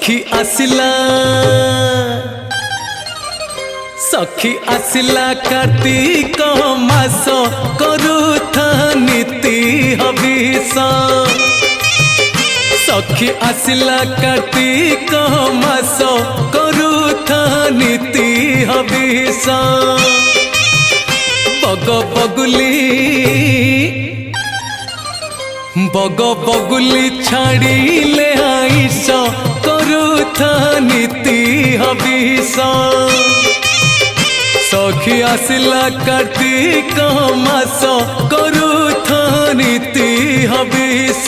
सखी आसिला कार्तिक मास करुथा नीति हविष। सखी आसिला कार्तिक मास करुथा नीति हविष। बग बगुली छाड़िले आइस करुथा नीति हविष। सखी आसिला कार्तिक मास करुथा नीति हविष।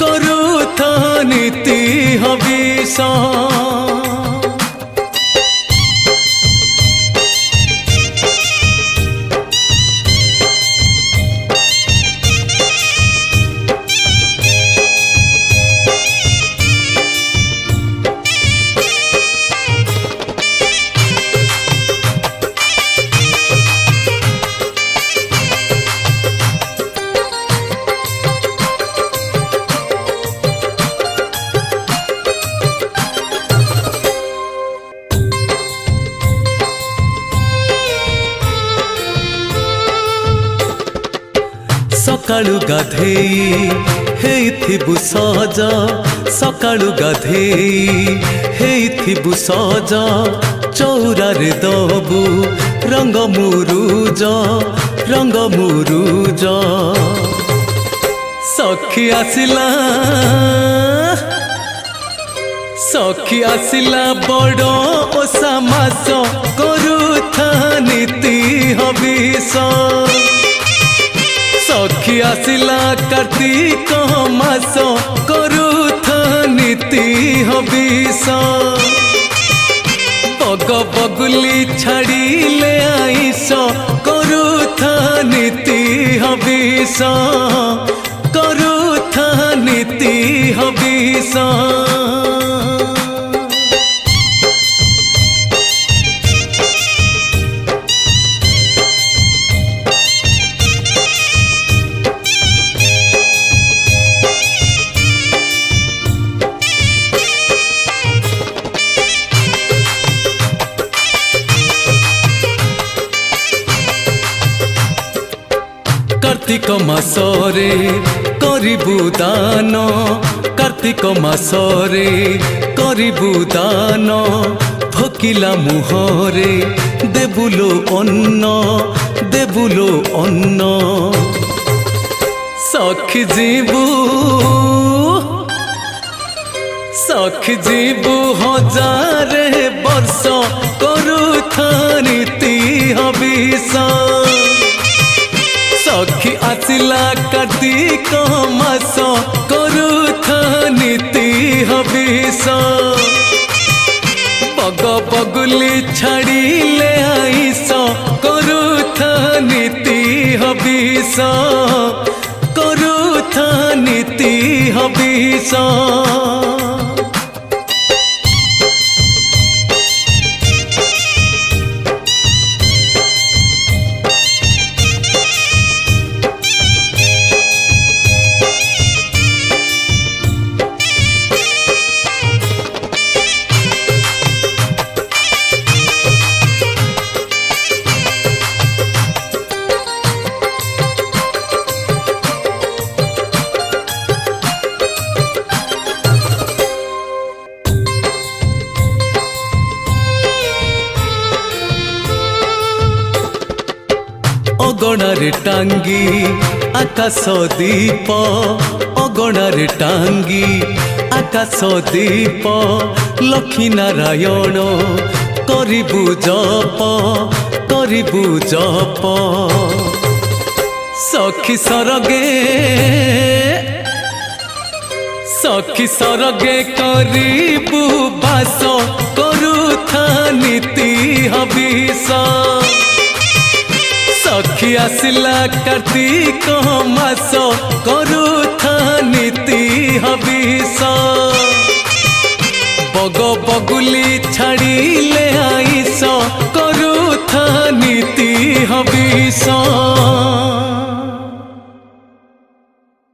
करुथा नीति हविष। सकाळु गाधेई हेइथिबु सज। सकाळु गाधेई हेइथिबु सज। चौरारे दबु रंग मुरुज रंग मुरुज। सखी आसिला बड़ ओसा मास करुथा नीति हविष। सखी आसिला कार्तिक मास करुथा नीति हविष। बग बगुली छाड़िले आइस करुथा नीति हविष। करुथा नीति हविष। कार्तिक मासरे करिबु दान। कार्तिक मासरे करिबु दान। भकिला मुहरे देबुलो अन्न देबुलो अन्न। सखी जीवु हजारे वर्ष करुथा नीति हविष। सखी आसिला कार्तिक मास करुथा नीति हविष। बग बगुली छाड़िले आइस करुथा नीति हविष। करुथा नीति हविष। अगणारे टांगी आकाश दीप। अगणारे टांगी आकाश दीप। लक्ष्मी नारायण करिबु जप करिबु जप। सखी सरगे करिबु बास करुथा नीति हविष। सखी आसिला कार्तिक मास करुथा नीति हविष। बग बगुली छाड़िले आइस करुथा नीति हविष।